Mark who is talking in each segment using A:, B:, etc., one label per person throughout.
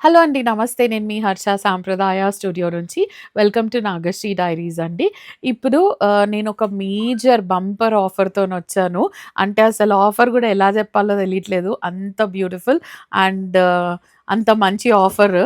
A: Hello అండి. నమస్తే. నేను మీ హర్ష సాంప్రదాయ స్టూడియో నుంచి. వెల్కమ్ టు నాగశ్రీ డైరీస్ అండి. ఇప్పుడు నేనొక మేజర్ బంపర్ ఆఫర్‌తోనొచ్చాను. అంటే అసలు ఆఫర్ గూడా ఎలా జెప్పాలో తెలీట్లేదు. అంత బ్యూటిఫుల్ అండ్ అంత మంచి offer.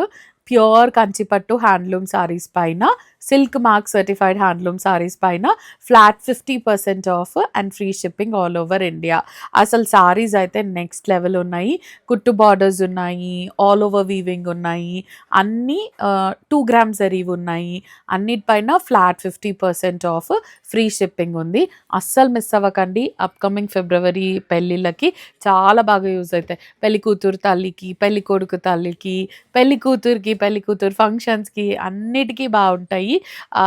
A: Pure Kanchipattu handloom saris పైన silk mark certified handloom saris పైన flat 50% off and free shipping all over India. అసలు సారీస్ అయితే నెక్స్ట్ లెవెల్ ఉన్నాయి. కుట్టు బార్డర్స్ ఉన్నాయి, ఆల్ ఓవర్ వీవింగ్ ఉన్నాయి, అన్నీ 2 గ్రామ్స్ జరీవ్ ఉన్నాయి. అన్నిటిపైన ఫ్లాట్ 50% ఆఫ్, ఫ్రీ షిప్పింగ్ ఉంది. అస్సలు మిస్ అవ్వకండి. అప్కమింగ్ ఫిబ్రవరి పెళ్ళిళ్ళకి చాలా బాగా యూజ్ అవుతాయి. పెళ్లి కూతురు తల్లికి, పెళ్లి కొడుకు తల్లికి, పెళ్లి కూతురికి, పెళ్లి కూతురు ఫంక్షన్స్‌కి అన్నిటికీ బావుంటాయి.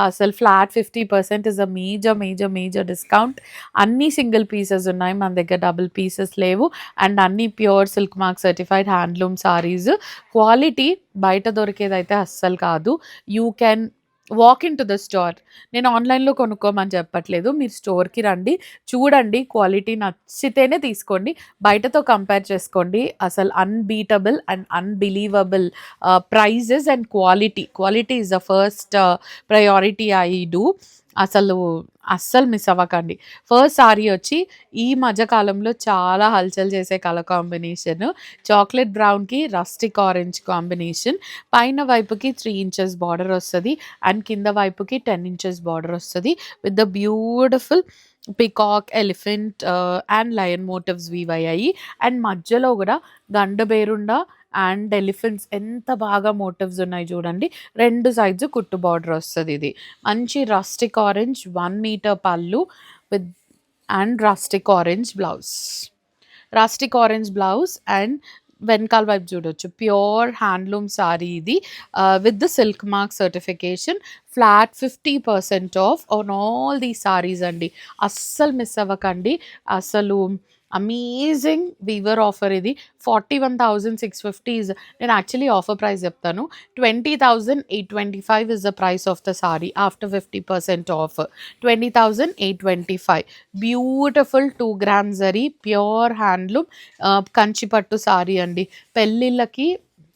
A: అసలు flat 50% is a major, major, major discount. అన్నీ సింగిల్ పీసెస్ ఉన్నాయి. మన దగ్గర డబుల్ పీసెస్ లేవు. అండ్ అన్నీ pure silk mark certified handloom saris. Quality బయట దొరికేదైతే అస్సలు కాదు. You can walk in to the store. నేను ఆన్‌లైన్‌లో కొనుక్కోమని చెప్పట్లేదు. మీరు స్టోర్‌కి రండి, చూడండి, క్వాలిటీ నచ్చితేనే తీసుకోండి. బయటతో కంపేర్ చేసుకోండి. అసలు unbeatable and unbelievable prices and quality. Quality is the first priority I do. అసలు అస్సలు మిస్ అవ్వకండి. ఫస్ట్ సారీ వచ్చి ఈ మధ్య కాలంలో చాలా హల్చల్ చేసే కలర్ కాంబినేషన్. చాక్లెట్ బ్రౌన్‌కి రస్టిక్ ఆరెంజ్ కాంబినేషన్. పైన వైపుకి 3 ఇంచెస్ బార్డర్ వస్తది. అండ్ కింద వైపుకి 10 ఇంచెస్ బార్డర్ వస్తది. With the beautiful peacock, elephant and lion motifs weave అయ్యాయి. అండ్ మధ్యలో గూడా గండబేరుండ అండ్ ఎలిఫెంట్స్ ఎంత బాగా మోటివ్స్ ఉన్నాయి చూడండి. 2 సైడ్స్ కుట్టు బార్డర్ వస్తది ఇది. మంచి రస్టిక్ ఆరెంజ్ 1 మీటర్ పళ్ళు with and rustic orange blouse. Rustic orange blouse and వెనకాల వైపు చూడొచ్చు. ప్యూర్ హ్యాండ్లూమ్ సారీ ఇది. With the silk mark certification. Flat 50% of on all the saris అండి. అస్సలు మిస్ అవ్వకండి. అసలు అమేజింగ్ వీవర్ ఆఫర్ ఇది. 41,650 ఇస్, నేను యాక్చువల్లీ ఆఫర్ ప్రైస్ చెప్తాను. 20,825 is the price of the sari after 50% off. 20,825. Beautiful 2 grams zari pure handloom Kanchipattu sari అండి. పెళ్ళిళ్ళకి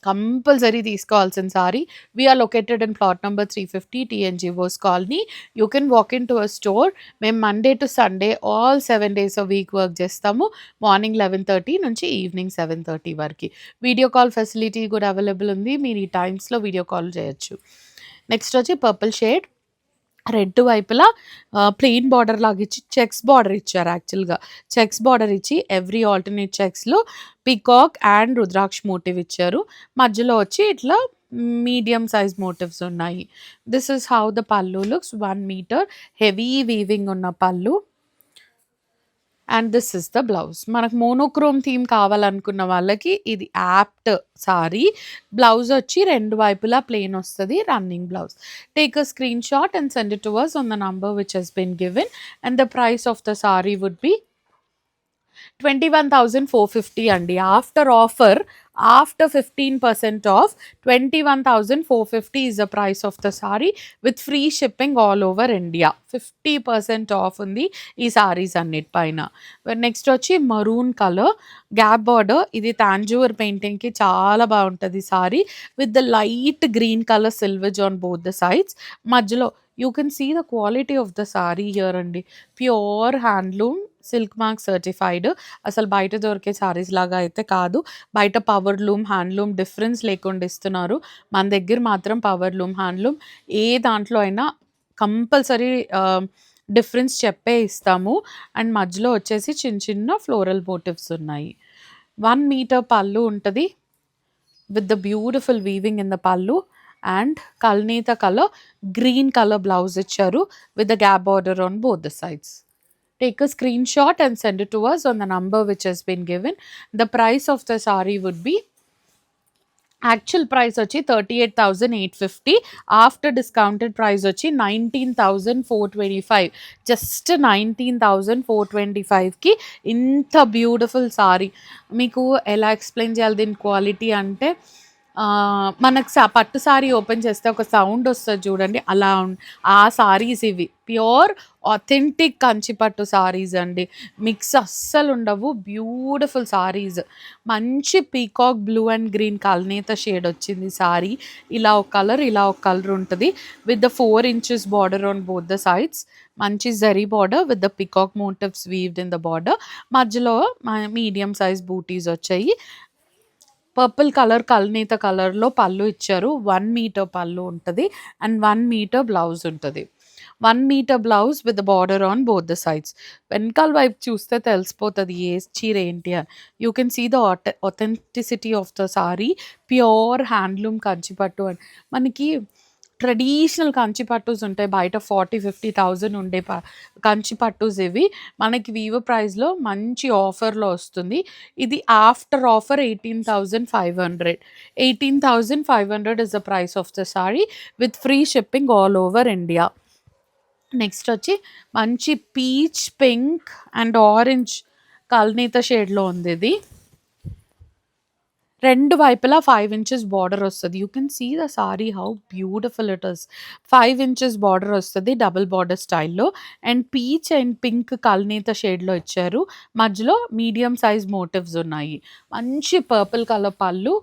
A: కంపల్సరీ తీసుకోవాల్సిన sari. We are located in plot number 350 TNGOs colony. You can walk in to a store. మేము Monday to Sunday all 7 days a week work చేస్తాము. Morning 11:30 నుంచి evening 7:30 వరకు. Video call facility కూడా available ఉంది. మీరు ఈ టైమ్స్లో వీడియో కాల్ చేయొచ్చు. నెక్స్ట్ వచ్చి పర్పుల్ షేడ్. రెడ్ వైపులా ప్లెయిన్ బార్డర్ లాగా ఇచ్చి చెక్స్ బార్డర్ ఇచ్చారు. యాక్చువల్గా చెక్స్ బార్డర్ ఇచ్చి ఎవ్రీ ఆల్టర్నేట్ చెక్స్లో పీకాక్ అండ్ రుద్రాక్ష మోటివ్ ఇచ్చారు. మధ్యలో వచ్చి ఇట్లా మీడియం సైజ్ మోటివ్స్ ఉన్నాయి. This is how the pallu looks. 1 metre heavy weaving ఉన్న pallu. And this is the blouse. మనకు మోనోక్రోమ్ థీమ్ కావాలనుకున్న వాళ్ళకి ఇది యాప్ట్ సారీ. బ్లౌజ్ వచ్చి 2 వైపులా ప్లెయిన్ వస్తుంది. Running blouse. Take a screen shot and send it to us on the number which has been given, and the price of the saree would be 21,450 అండి. After offer, after 15% of, 21,450 is the price of the saree with free shipping all over India. 50% off ఉంది ఈ సారీస్ అన్నిటిపైన. Next వచ్చి maroon colour gap border. ఇది తాంజూర్ పెయింటింగ్కి చాలా బాగుంటుంది sari. With the light green colour silver on both the sides. మధ్యలో you can see the quality of the sari here అండి. Pure handloom silk mark certified. అసలు బయట దొరికే సారీస్ లాగా అయితే కాదు. బయట పవర్ లూమ్, హ్యాండ్లూమ్ డిఫరెన్స్ లేకుండా ఇస్తున్నారు. మన దగ్గర మాత్రం పవర్ లూమ్, హ్యాండ్లూమ్ ఏ దాంట్లో అయినా కంపల్సరీ డిఫరెన్స్ చెప్పే ఇస్తాము. అండ్ మధ్యలో వచ్చేసి చిన్న చిన్న ఫ్లోరల్ మోటివ్స్ ఉన్నాయి. 1 మీటర్ పళ్ళు ఉంటుంది with the beautiful weaving in the pallu. And కల్నేత కలర్ గ్రీన్ కలర్ బ్లౌజ్ ఇచ్చారు with the gap border on both the sides. Take a screenshot and send it to us on the number which has been given. The price of the saree would be, actual price వచ్చి 38,850. After discounted price వచ్చి 19,425. Just 19,425కి ఇంత beautiful sorry. మీకు ఎలా explain చేయాలి దీని quality అంటే, మనకు పట్టు సారీ ఓపెన్ చేస్తే ఒక సౌండ్ వస్తది చూడండి. అలా ఆ సారీస్ ఇవి. ప్యూర్ ఆథెంటిక్ కంచి పట్టు సారీస్ అండి. మిక్స్ అస్సలుండవు. బ్యూటిఫుల్ సారీస్. మంచి పీకాక్ బ్లూ అండ్ గ్రీన్ కల్నేత షేడ్ వచ్చింది సారీ. ఇలా ఒక కలర్, ఇలా ఒక కలర్ ఉంటది. With the 4 inches border on both the sides. మంచి zari border with the peacock motifs weaved in the border. మధ్యలో మీడియం సైజ్ బూటీస్ వచ్చాయి. పర్పుల్ కలర్ కల్నేత కలర్‌లో పళ్ళు ఇచ్చారు. 1 మీటర్ పళ్ళు ఉంటది. అండ్ 1 మీటర్ బ్లౌజ్ ఉంటది. 1 metre blouse with border on both the sides. వెనకాల వైపు చూస్తే తెలిసిపోతది ఏ చీర ఏంటి అని. You can see the authenticity of the sari. Pure handloom Kanchi pattu అని. మనకి ట్రెడిషనల్ కంచి పట్టూస్ ఉంటాయి. బయట 40,000-50,000 ఉండే కంచి పట్టూస్ ఇవి. మనకి వివో ప్రైస్‌లో మంచి ఆఫర్‌లో వస్తుంది. ఇది after offer 18,500. 18,500 is the price of the sari with free shipping all over India. Next వచ్చి మంచి పీచ్, పింక్ అండ్ ఆరెంజ్ కల్నేత షేడ్‌లో ఉంది ఇది. 2 వైపులా 5 ఇంచెస్ బార్డర్ వస్తది. You can see the sari how beautiful it is. 5 inches border వస్తది డబుల్ బార్డర్ స్టైల్‌లో. అండ్ పీచ్ అండ్ పింక్ కల్నేత షేడ్‌లో ఇచ్చారు. మధ్యలో మీడియం సైజ్ మోటివ్స్ ఉన్నాయి. మంచి పర్పుల్ కలర్ పళ్ళు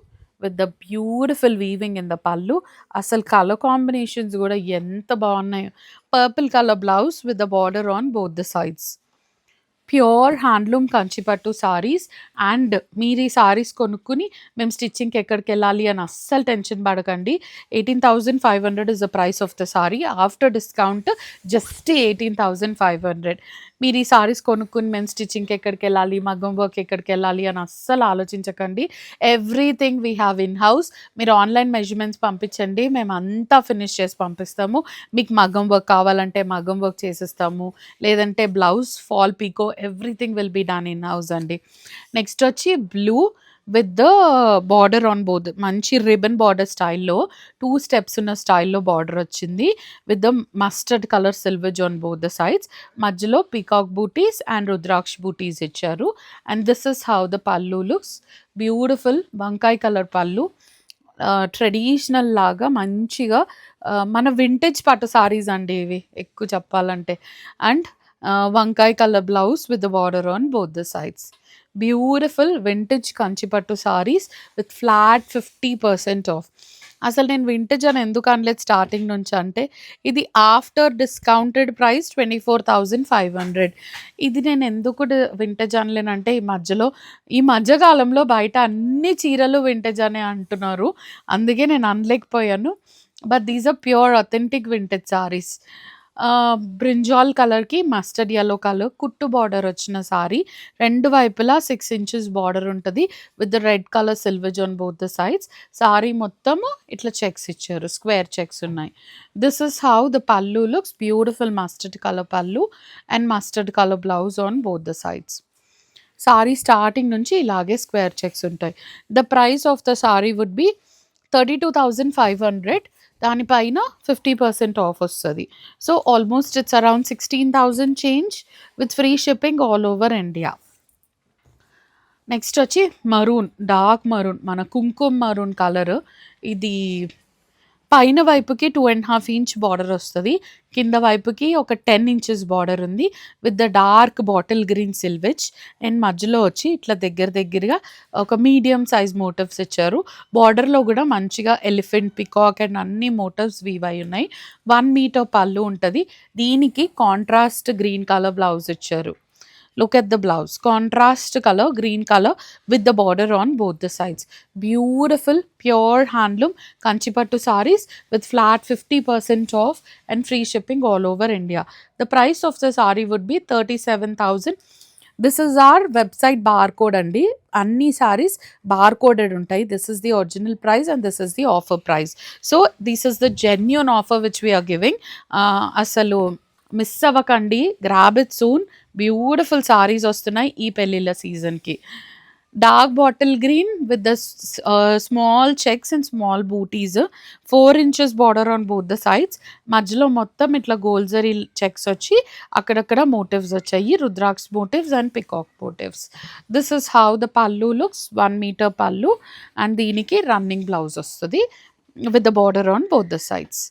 A: with the beautiful weaving in the pallu. అసలు కలర్ కాంబినేషన్స్ గూడా ఎంత బావున్నాయో. Purple colour blouse with the border on both the sides. Pure handloom Kanchipattu saris. And మీరు ఈ సారీస్ కొనుక్కుని మేము స్టిచ్చింగ్‌కి ఎక్కడికెళ్ళాలి అని అస్సలు టెన్షన్ పడకండి. 18,500 is the price of the sari. After discount just 18,500. మీరు ఈ సారీస్ కొనుక్కుని మేము స్టిచ్చింగ్‌కి ఎక్కడికెళ్ళాలి, మగ్గం వర్క్ ఎక్కడికెళ్ళాలి అని అస్సలు ఆలోచించకండి. Everything we have in house. మీరు ఆన్‌లైన్ మెజర్‌మెంట్స్ పంపించండి. మేమంతా ఫినిష్ చేసి పంపిస్తాము. మీకు మగ్గం వర్క్ కావాలంటే మగ్గం వర్క్ చేసిస్తాము. లేదంటే blouse, fall picot everything will be done in house అండి. నెక్స్ట్ వచ్చి blue with the border on both. మంచి రిబన్ బార్డర్ స్టైల్‌లో 2 స్టెప్స్ ఉన్న స్టైల్‌లో బార్డర్ వచ్చింది. With the mustard colour silver on both the sides. మధ్యలో పీకాక్ బూటీస్ అండ్ రుద్రాక్ష బూటీస్ ఇచ్చారు. And this is how the pallu looks. Beautiful వంకాయ కలర్ పల్లు. ట్రెడిషనల్ లాగా మంచిగా మన వింటేజ్ పట్టు సారీస్ అండి ఇవి ఎక్కువ చెప్పాలంటే. అండ్ వంకాయ colour blouse with the border on both the sides. Beautiful vintage Kanchipattu saris with flat 50% of. అసలు నేను వింటేజ్ అని ఎందుకు అనలేదు స్టార్టింగ్ నుంచి అంటే, ఇది ఆఫ్టర్ డిస్కౌంటెడ్ ప్రైస్ 24,500. ఇది నేను ఎందుకు వింటేజ్ అనలేనంటే, ఈ మధ్య కాలంలో బయట అన్ని చీరలు వింటేజ్ అనే అంటున్నారు. అందుకే నేను అనలేకపోయాను. But these are pure authentic vintage saris. Brinjal కలర్‌కి మస్టర్డ్ యెల్లో కలర్ కుట్టు బార్డర్ వచ్చిన సారీ. 2 వైపులా 6 ఇంచెస్ బార్డర్ ఉంటది. With the red colour silver on both the sides. Sari మొత్తము ఇట్లా చెక్స్ ఇచ్చారు. స్క్వేర్ చెక్స్ ఉన్నాయి. This is how the pallu looks. Beautiful mustard colour pallu and mustard colour blouse on both the sides. Sari starting నుంచి ఇలాగే square checks ఉంటాయి. The price of the sari would be 32,500. దానిపైన 50% off వస్తది. So almost it's around 16,000 change with free shipping all over India. Next వచ్చి maroon, dark maroon, మన కుంకుమ maroon colour. ఇది పైన వైపుకి 2.5 ఇంచ్ బార్డర్ వస్తది. కింద వైపుకి ఒక 10 ఇంచెస్ బార్డర్ ఉంది. With the dark bottle green selvedge. And మధ్యలో వచ్చి ఇట్లా దగ్గరగా ఒక మీడియం సైజ్ మోటివ్స్ ఇచ్చారు. బార్డర్‌లో కూడా మంచిగా ఎలిఫెంట్, పికాక్ అండ్ అన్ని మోటివ్స్ వీవ్ అయి ఉన్నాయి. 1 మీటర్ పళ్ళు ఉంటది. దీనికి కాంట్రాస్ట్ గ్రీన్ కలర్ బ్లౌజ్ ఇచ్చారు. Look at the blouse. Contrast color, green color with the border on both the sides. Beautiful, pure handloom Kanchipattu sarees with flat 50% off and free shipping all over India. The price of the saree would be 37,000. This is our website barcode andi. Anni sarees barcoded untai. This is the original price and this is the offer price. So this is the genuine offer which we are giving. Asalu miss అవ్వకండి. Grab it soon. Beautiful saris వస్తున్నాయి ఈ పెళ్ళిళ్ళ సీజన్‌కి. Dark bottle green with the small checks and small butis, 4 inches border on both the sides. మధ్యలో మొత్తం ఇట్లా గోల్జరీ checks వచ్చి అక్కడక్కడ మోటివ్స్ వచ్చాయి, rudraksha motifs and peacock motifs. This is how the pallu looks, 1 meter pallu. And దీనికి రన్నింగ్ బ్లౌజ్ వస్తుంది with the border on both the sides.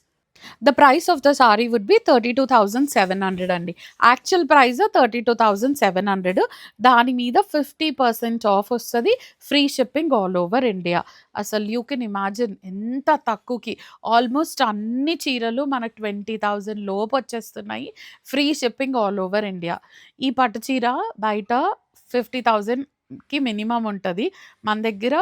A: The price of the saree would be 32,700 అండి. Actual price 32,700. దాని మీద 50% of వస్తుంది, free shipping all over India. అసలు you can imagine ఎంత తక్కువకి almost అన్ని చీరలు మనకు 20,000 లోపు వచ్చేస్తున్నాయి, free shipping all over India. ఈ పట్టు చీర బయట 50,000కి మినిమం ఉంటుంది, మన దగ్గర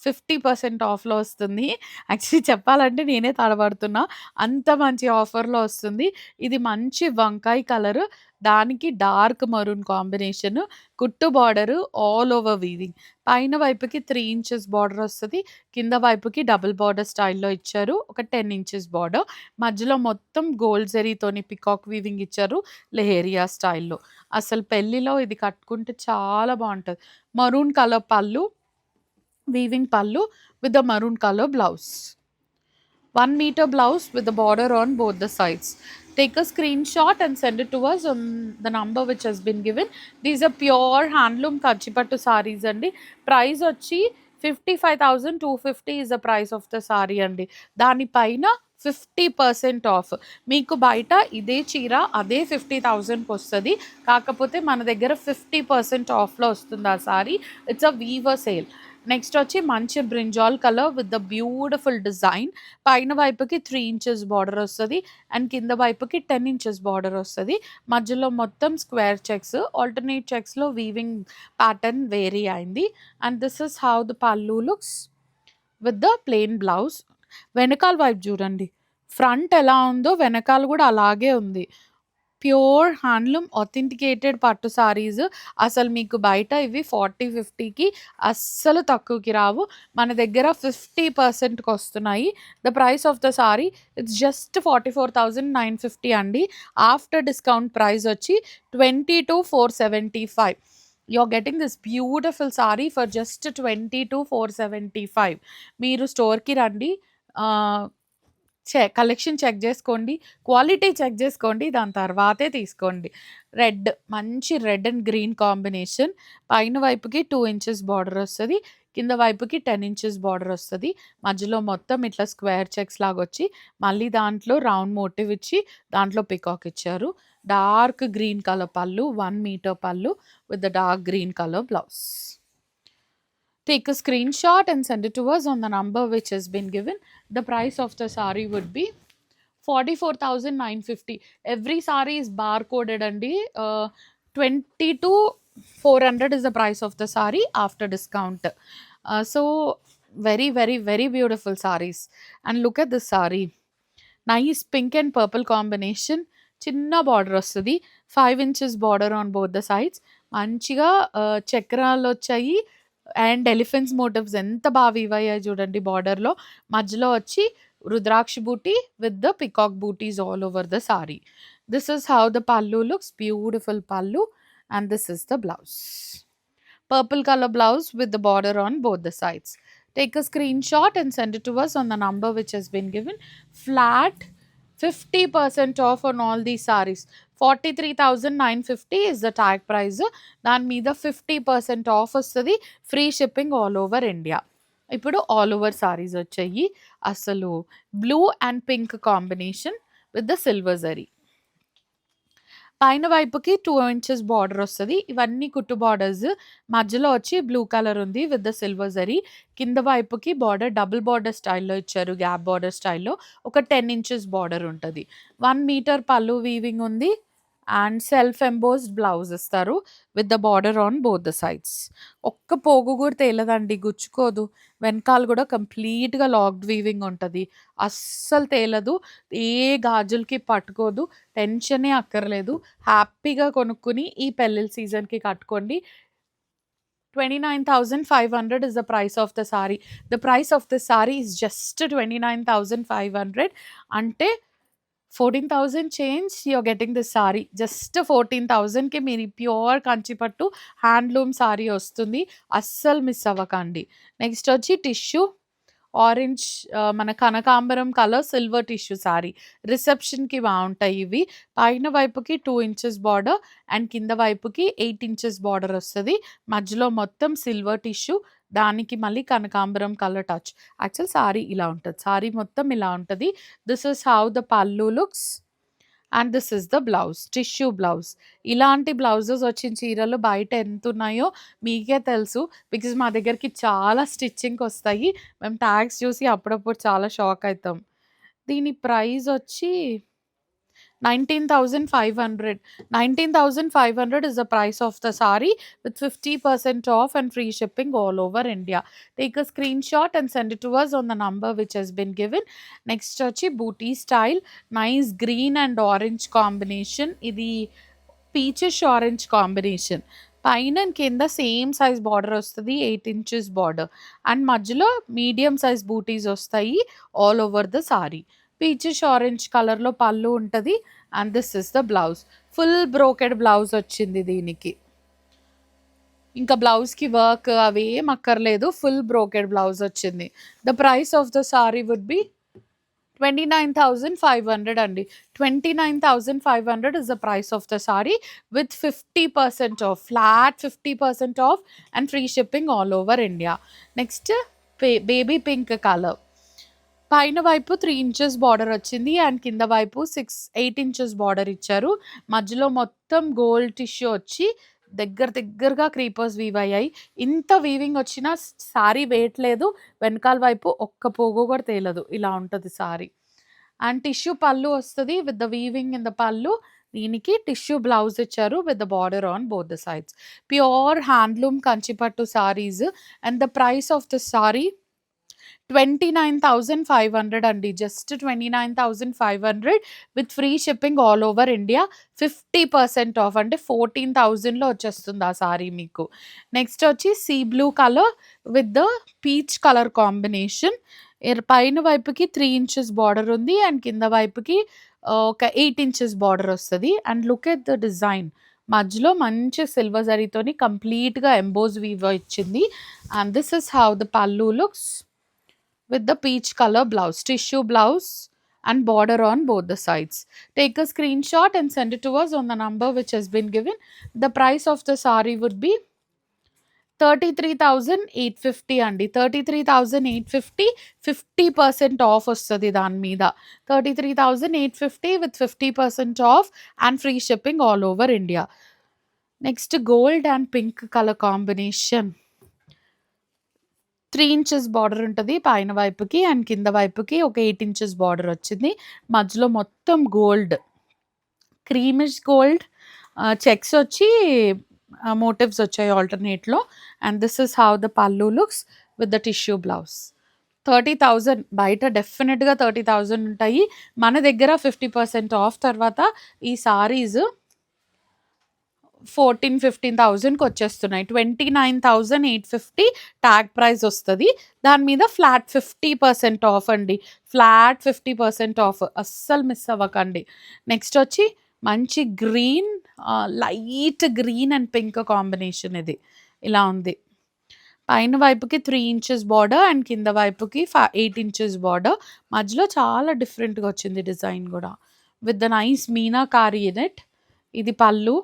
A: 50% ఆఫ్‌లో వస్తుంది. యాక్చువల్లీ చెప్పాలంటే నేనే తడబడుతున్నా, అంత మంచి ఆఫర్‌లో వస్తుంది. ఇది మంచి వంకాయ కలరు, దానికి డార్క్ మరూన్ కాంబినేషను, కుట్టు బార్డరు, ఆల్ ఓవర్ వీవింగ్. పైన వైపుకి 3 ఇంచెస్ బార్డర్ వస్తది, కింద వైపుకి డబుల్ బార్డర్ స్టైల్‌లో ఇచ్చారు. ఒక 10 ఇంచెస్ బార్డర్. మధ్యలో మొత్తం గోల్డ్ జరీతోని పికాక్ వీవింగ్ ఇచ్చారు, లెహేరియా స్టైల్‌లో. అసలు పెళ్ళిలో ఇది కట్టుకుంటే చాలా బావుంటది. మరూన్ కలర్ పళ్ళు, weaving pallu with the maroon color blouse. 1 meter blouse with the border on both the sides. Take a screenshot and send it to us on the number which has been given. These are pure handloom Kanchipattu sarees andi. Price వచ్చి 55,250 is the price of the saree అండి. దానిపైన 50% of. మీకు బయట ఇదే చీర అదే 50,000కి వస్తుంది, కాకపోతే మన దగ్గర 50% ఆఫ్లో వస్తుంది ఆ sari. It's a weaver sale. Next వచ్చి మంచి brinjal colour with the beautiful design. పైన వైపుకి 3 ఇంచెస్ బార్డర్ వస్తుంది అండ్ కింద వైపుకి 10 ఇంచెస్ బార్డర్ వస్తుంది. మధ్యలో మొత్తం స్క్వేర్ చెక్స్, ఆల్టర్నేట్ చెక్స్లో వీవింగ్ ప్యాటర్న్ వేరీ అయింది. And this is how the pallu looks with the plain blouse. వెనకాల వైపు చూడండి, ఫ్రంట్ ఎలా ఉందో వెనకాల కూడా అలాగే ఉంది. ప్యూర్ హ్యాండ్లూమ్ ఆథెంటికేటెడ్ పట్టు సారీస్. అసలు మీకు బయట ఇవి 40-50కి అస్సలు తక్కువకి రావు, మన దగ్గర 50%కి వస్తున్నాయి. The price of the sorry it's just 44,950 అండి. ఆఫ్టర్ డిస్కౌంట్ ప్రైస్ వచ్చి 22,475. you're getting this beautiful saree for just 22,475. మీరు స్టోర్కి రండి, కలెక్షన్ చెక్ చేసుకోండి, క్వాలిటీ చెక్ చేసుకోండి, దాని తర్వాతే తీసుకోండి. రెడ్, మంచి రెడ్ అండ్ గ్రీన్ కాంబినేషన్. పైన వైపుకి 2 ఇంచెస్ బార్డర్ వస్తుంది, కింద వైపుకి 10 ఇంచెస్ బార్డర్ వస్తుంది. మధ్యలో మొత్తం ఇట్లా స్క్వేర్ చెక్స్ లాగా వచ్చి మళ్ళీ దాంట్లో రౌండ్ మోటివ్ ఇచ్చి దాంట్లో పికాక్ ఇచ్చారు. డార్క్ గ్రీన్ కలర్ పళ్ళు, 1 meter పళ్ళు with the dark green colour blouse. Take a screenshot and send it to us on the number which has been given. The price of the saree would be 44,950. Every saree is bar coded andi. 22,400 is the price of the saree after discount. So very very very beautiful sarees. And look at this saree, nice pink and purple combination. చిన్న border వస్తుంది, 5 inches border on both the sides. మంచిగా చక్రాలు వచ్చాయి and elephants motifs ఎంత బాగా వీవయ్యాయి చూడండి బార్డర్లో. మధ్యలో వచ్చి rudraksha buti with the peacock butis all over the sari. This is how the pallu looks, beautiful pallu. And this is the blouse, purple color blouse with the border on both the sides. Take a screenshot and send it to us on the number which has been given. Flat 50% off on all these sarees. 43,950 is the tag price. దాని మీద 50% of వస్తుంది, free shipping all over India. ఇప్పుడు all over saris వచ్చాయి. అసలు blue and pink combination with the silver zari. పైన వైపుకి 2 inches border వస్తుంది, ఇవన్నీ కుట్టు బార్డర్స్. మధ్యలో వచ్చి బ్లూ కలర్ ఉంది విత్ ద సిల్వర్ జరీ. కింద వైపుకి బార్డర్ డబుల్ బార్డర్ స్టైల్లో ఇచ్చారు, గ్యాప్ బార్డర్ స్టైల్లో. ఒక 10 ఇంచెస్ బార్డర్ ఉంటుంది. 1 మీటర్ పళ్ళు వీవింగ్ ఉంది అండ్ సెల్ఫ్ ఎంబోస్డ్ బ్లౌజ్ ఇస్తారు with the border on both the sides. ఒక్క పోగు కూడా తేలదండి, గుచ్చుకోదు. వెనకాల కూడా కంప్లీట్గా లాక్డ్ వీవింగ్ ఉంటుంది, అస్సలు తేలదు. ఏ గాజులకి పట్టుకోదు, టెన్షనే అక్కర్లేదు. హ్యాపీగా కొనుక్కుని ఈ పెళ్ళిళ్ళ సీజన్కి కట్టుకోండి. 29,500 is the price of the saree. The price of the saree is just 29,500. అంటే 14,000 change you're getting this sari. Just 14,000కి మీరు ప్యూర్ కంచిపట్టు హ్యాండ్లూమ్ సారీ వస్తుంది. అస్సలు మిస్ అవ్వకండి. నెక్స్ట్ వచ్చి టిష్యూ ఆరెంజ్ మన కనకాంబరం కలర్ సిల్వర్ టిష్యూ సారీ. రిసెప్షన్‌కి బావుంటాయి ఇవి. పైన వైపుకి 2 ఇంచెస్ బార్డర్ అండ్ కింద వైపుకి 8 ఇంచెస్ బార్డర్ వస్తది. మధ్యలో మొత్తం సిల్వర్ టిష్యూ, దానికి మళ్ళీ కనకాంబరం కలర్ టచ్. యాక్చువల్ సారీ ఇలా ఉంటది. సారీ మొత్తం ఇలా ఉంటది. This is how the pallu looks and this is the blouse. Tissue blouse. ఇలాంటి బ్లౌజెస్ వచ్చిన చీరలు బయట ఎంతున్నాయో మీకే తెలుసు. బికాజ్ మా దగ్గరికి చాలా స్టిచ్చింగ్‌కొస్తాయి. మేము ట్యాగ్స్ చూసి అప్పుడప్పుడు చాలా షాక్ అయితాం. దీని ప్రైస్ వచ్చి 19,500. 19,500 is the price of the saree with 50% off and free shipping all over India. Take a screenshot and send it to us on the number which has been given. Next వచ్చి booty style. Nice green and orange combination. ఇది peachish orange combination. పైన కింద same size border వస్తది. 8 inches border and మధ్యలో medium size బూటీస్ వస్తాయి all over the sari. Peachish orange కలర్‌లో పల్లు ఉంటది and this is the blouse. Full brocade blouse వచ్చింది దీనికి. ఇంకా బ్లౌజ్‌కి వర్క్ అవేం అక్కర్లేదు. ఫుల్ బ్రోకెడ్ బ్లౌజ్ వచ్చింది. The price of the sari would be 29,500 అండి. 29,500 is the price of the saree with 50% off. Flat 50% off and free shipping all over India. Next, baby pink color. పైన వైపు 3 ఇంచెస్ బార్డర్ వచ్చింది and కింద వైపు 8 inches border ఇచ్చారు. మధ్యలో మొత్తం gold tissue వచ్చి దగ్గరగా క్రీపర్స్ వీవ్ అయ్యాయి. ఇంత వీవింగ్ వచ్చినా సారీ వెయిట్ లేదు. వెనకాల వైపు ఒక్క పోగు కూడా తేలదు. ఇలా ఉంటది సారీ. అండ్ టిష్యూ పల్లు వస్తది with the weaving in the పల్లు. దీనికి టిష్యూ బ్లౌజ్ ఇచ్చారు with the border on both the sides. Pure handloom Kanchipattu saris and the price of the sorry 29,500 అండి. Just 29,500 with free shipping all over India. 50% of అంటే 14,000లో వచ్చేస్తుంది ఆ sorry మీకు. Next వచ్చి sea blue colour with the peach colour combination. పైన వైపుకి 3 inches border ఉంది and కింద వైపుకి ఒక 8 ఇంచెస్ బార్డర్ వస్తది. And look at the design. మధ్యలో మంచి సిల్వర్ జరీతోని కంప్లీట్‌గా ఎంబోస్ వీవ్ ఇచ్చింది. And this is how the pallu looks with the peach color blouse, tissue blouse and border on both the sides. Take a screenshot and send it to us on the number which has been given. The price of the saree would be 33,850 అండి. 33,850 50% off వస్తది దాని మీద. 33,850 with 50% of and free shipping all over India. Next, gold and pink color combination. 3 inches border ఉంటది పైన వైపుకి and కింద వైపుకి ఒక 8 ఇంచెస్ బార్డర్ వచ్చింది. మధ్యలో మొత్తం గోల్డ్, క్రీమిష్ గోల్డ్ చెక్స్ వచ్చి మోటివ్స్ వచ్చాయి ఆల్టర్నేట్‌లో. And this is how the pallu looks with the tissue blouse. 30,000 బయట డెఫినిట్‌గా 30,000 ఉంటాయి. మన దగ్గర 50% ఆఫ్ తర్వాత ఈ సారీస్ 14,000-15,000కి వచ్చేస్తున్నాయి. 29,850 ట్యాగ్ ప్రైస్ వస్తది. దాని మీద ఫ్లాట్ 50% ఆఫ్ అండి. Flat 50% of. అస్సలు మిస్ అవ్వకండి. నెక్స్ట్ వచ్చి మంచి green, light green and pink combination ఇది. ఇలా ఉంది. పైన వైపుకి 3 ఇంచెస్ బార్డర్ అండ్ కింద వైపుకి 8 ఇంచెస్ బార్డర్. మధ్యలో చాలా డిఫరెంట్‌గా వచ్చింది డిజైన్ గూడా. With the nice meenakari in it. ఇది పల్లు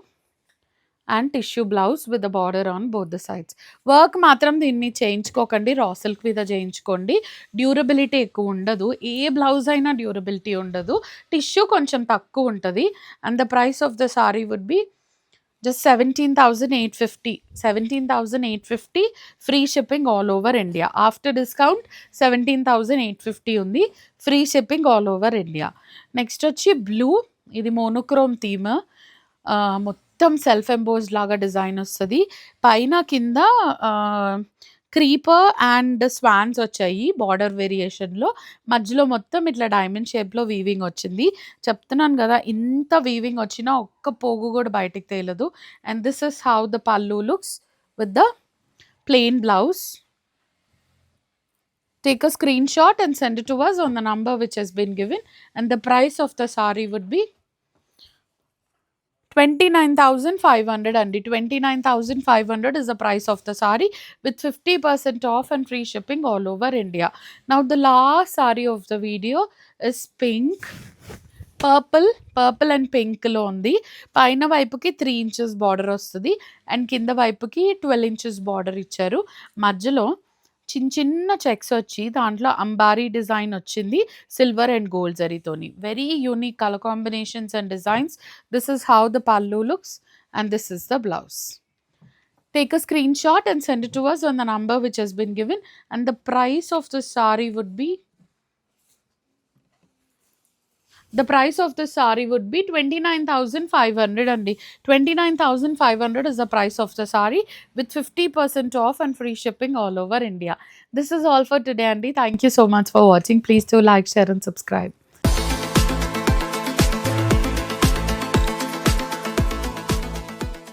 A: and tissue blouse with the border on both the sides. Work మాత్రం దీన్ని చేయించుకోకండి. రా సిల్క్ మీద చేయించుకోండి. డ్యూరబిలిటీ ఎక్కువ ఉండదు. ఏ బ్లౌజ్ అయినా డ్యూరబిలిటీ ఉండదు. టిష్యూ కొంచెం తక్కువ ఉంటది. And the price of the sari would be just 17,850. 17,850 free shipping all over India. After discount 17,850 ఉంది. Free shipping all over India. Next వచ్చి బ్లూ. ఇది మోనోక్రోమ్ థీమ్. మొత్తం సెల్ఫ్ ఎంబోస్డ్ లాగా డిజైన్ వస్తది. పైన కింద క్రీపర్ అండ్ స్వాన్స్ వచ్చాయి బార్డర్ వేరియేషన్‌లో. మధ్యలో మొత్తం ఇట్లా డైమండ్ షేప్‌లో వీవింగ్ వచ్చింది. చెప్తున్నాను కదా, ఇంత వీవింగ్ వచ్చినా ఒక్క పోగు కూడా బయటికి తేలదు. And this is how the pallu looks with the plain blouse. Take a screenshot and send it to us on the number which has been given, and the price of the saree would be 29,500 అండి. 29,500 is the price of the saree with 50% off and free shipping all over India. Now the last saree of the video is pink, purple and పింక్లో ఉంది. పైన వైపుకి 3 inches border వస్తుంది and కింద వైపుకి 12 inches border ఇచ్చారు. మధ్యలో చిన్న చెక్స్ వచ్చి దాంట్లో అంబారీ డిజైన్ వచ్చింది సిల్వర్ అండ్ గోల్డ్ జరీతోని. Very unique colour combinations and designs. This is how the pallu looks and this is the blouse. Take a screenshot and send it to us on the number which has been given, and the price of the saree would be 29,500 అండి. 29,500 is the price of the saree with 50% off and free shipping all over India. This is all for today అండి. Thank you so much for watching. Please do like, share and subscribe.